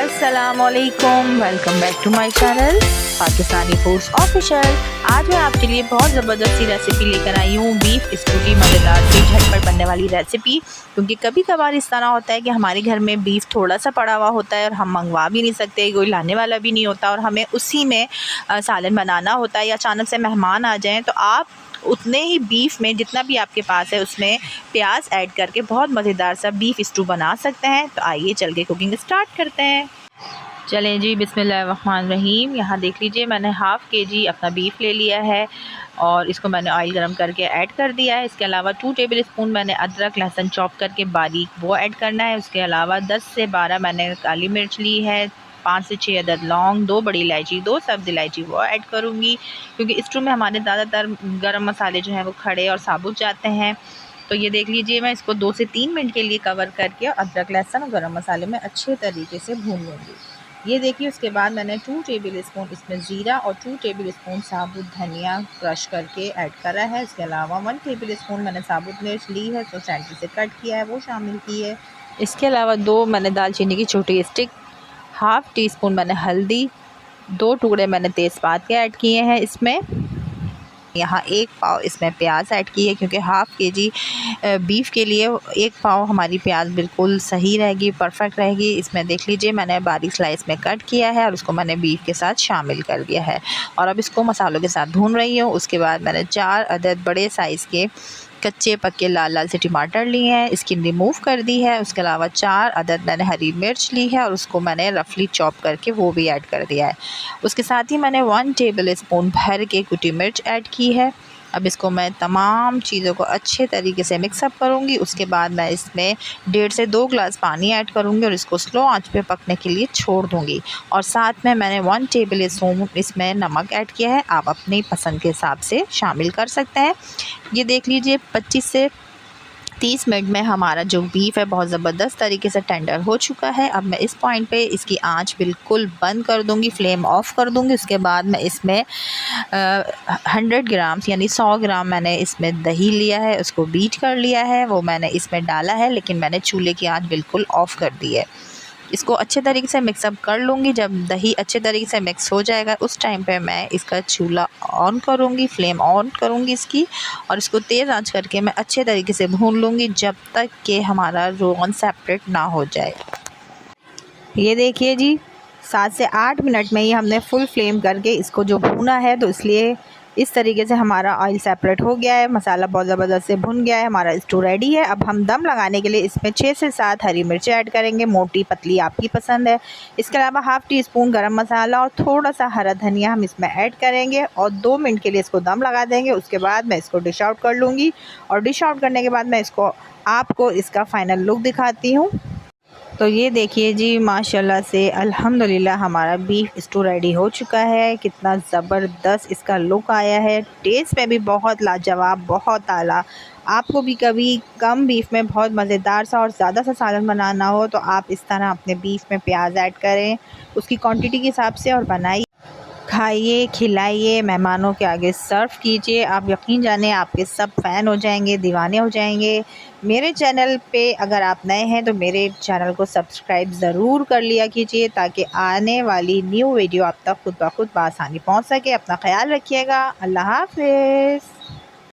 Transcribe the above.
अस्सलामुअलैकुम, welcome back to my channel Pakistani foods official. आज मैं आपके लिए बहुत ज़बरदस्त सी रेसिपी लेकर आई हूँ, बीफ स्टू की मज़ेदार सी झटपट बनने वाली रेसिपी। क्योंकि कभी कभार इस तरह होता है कि हमारे घर में बीफ थोड़ा सा पड़ा हुआ होता है और हम मंगवा भी नहीं सकते, कोई लाने वाला भी नहीं होता और हमें उसी में सालन बनाना होता है या अचानक से मेहमान आ जाएँ, तो आप उतने ही बीफ में जितना भी आपके पास है उसमें प्याज ऐड करके बहुत मज़ेदार सा बीफ स्टू बना सकते हैं। तो आइए चल के कुकिंग स्टार्ट करते हैं। चलें जी, बिस्मिल्लाहिर्रहमानिर्रहीम। यहाँ देख लीजिए, मैंने हाफ़ केजी अपना बीफ ले लिया है और इसको मैंने ऑयल गरम करके ऐड कर दिया है। इसके अलावा 2 टेबल स्पून मैंने अदरक लहसुन चॉप करके बारीक वो ऐड करना है। उसके अलावा 10 से 12 मैंने काली मिर्च ली है, 5 से 6 अदद लौंग, 2 बड़ी इलायची, 2 सब्ज़ इलायची वो ऐड करूँगी। क्योंकि स्टू में हमारे ज़्यादातर गरम मसाले जो हैं वो खड़े और साबुत जाते हैं। तो ये देख लीजिए, मैं इसको 2 से 3 मिनट के लिए कवर करके अदरक लहसुन और गरम मसाले में अच्छे तरीके से भून लूँगी। ये देखिए, उसके बाद मैंने 2 टेबल स्पून इसमें ज़ीरा और 2 टेबल स्पून साबुत धनिया क्रश करके ऐड करा है। इसके अलावा 1 टेबल स्पून मैंने साबुत मिर्च ली है, तो सेंटर से कट किया है, वो शामिल की है। इसके अलावा 2 मैंने दालचीनी की छोटी स्टिक, हाफ़ टी स्पून मैंने हल्दी, 2 टुकड़े मैंने तेज़पात के ऐड किए हैं इसमें। यहाँ 1 पाव इसमें प्याज ऐड की है, क्योंकि हाफ़ केजी बीफ के लिए 1 पाव हमारी प्याज बिल्कुल सही रहेगी, परफेक्ट रहेगी। इसमें देख लीजिए, मैंने बारीक स्लाइस में कट किया है और उसको मैंने बीफ के साथ शामिल कर दिया है और अब इसको मसालों के साथ भून रही हूँ। उसके बाद मैंने 4 अदद बड़े साइज़ के कच्चे पक्के लाल लाल से टमाटर लिए हैं, स्किन रिमूव कर दी है। उसके अलावा 4 अदद मैंने हरी मिर्च ली है और उसको मैंने रफली चॉप करके वो भी ऐड कर दिया है। उसके साथ ही मैंने 1 टेबल स्पून भर के कुटी मिर्च ऐड की है। अब इसको मैं तमाम चीज़ों को अच्छे तरीके से मिक्सअप करूँगी। उसके बाद मैं इसमें 1.5 से 2 गिलास पानी ऐड करूँगी और इसको स्लो आंच पे पकने के लिए छोड़ दूँगी। और साथ में मैंने 1 टेबल स्पून इसमें नमक ऐड किया है, आप अपनी पसंद के हिसाब से शामिल कर सकते हैं। ये देख लीजिए, 25 से 30 मिनट में हमारा जो बीफ है बहुत ज़बरदस्त तरीके से टेंडर हो चुका है। अब मैं इस पॉइंट पे इसकी आंच बिल्कुल बंद कर दूंगी, फ्लेम ऑफ़ कर दूंगी। उसके बाद मैं इसमें 100 ग्राम यानी 100 ग्राम मैंने इसमें दही लिया है, उसको बीट कर लिया है, वो मैंने इसमें डाला है, लेकिन मैंने चूल्हे की आंच बिल्कुल ऑफ़ कर दी है। इसको अच्छे तरीके से मिक्सअप कर लूँगी। जब दही अच्छे तरीके से मिक्स हो जाएगा उस टाइम पे मैं इसका चूल्हा ऑन करूँगी, फ्लेम ऑन करूँगी इसकी, और इसको तेज़ आंच करके मैं अच्छे तरीके से भून लूँगी जब तक कि हमारा रोगन सेपरेट ना हो जाए। ये देखिए जी, 7 से 8 मिनट में ही हमने फुल फ्लेम करके इसको जो भूना है, तो इसलिए इस तरीके से हमारा ऑयल सेपरेट हो गया है, मसाला बहुत ज़बरदस्त से भुन गया है, हमारा स्टू रेडी है। अब हम दम लगाने के लिए इसमें 6 से 7 हरी मिर्चें ऐड करेंगे, मोटी पतली आपकी पसंद है। इसके अलावा हाफ़ टी स्पून गरम मसाला और थोड़ा सा हरा धनिया हम इसमें ऐड करेंगे और 2 मिनट के लिए इसको दम लगा देंगे। उसके बाद मैं इसको डिश आउट कर लूँगी और डिश आउट करने के बाद मैं आपको इसका फ़ाइनल लुक दिखाती हूँ। तो ये देखिए जी, माशाल्लाह से अल्हम्दुलिल्लाह हमारा बीफ स्टू रेडी हो चुका है। कितना ज़बरदस्त इसका लुक आया है, टेस्ट में भी बहुत लाजवाब, बहुत आला। आपको भी कभी कम बीफ में बहुत मज़ेदार सा और ज़्यादा सा सालन बनाना हो, तो आप इस तरह अपने बीफ में प्याज ऐड करें, उसकी क्वांटिटी के हिसाब से, और बनाइए, खाइए, खिलाइए, मेहमानों के आगे सर्व कीजिए। आप यकीन जाने आपके सब फ़ैन हो जाएंगे, दीवाने हो जाएंगे। मेरे चैनल पे अगर आप नए हैं तो मेरे चैनल को सब्सक्राइब ज़रूर कर लिया कीजिए, ताकि आने वाली न्यू वीडियो आप तक खुद ब खुद बआसानी पहुंच सके। अपना ख्याल रखिएगा। अल्लाह हाफ़िज़।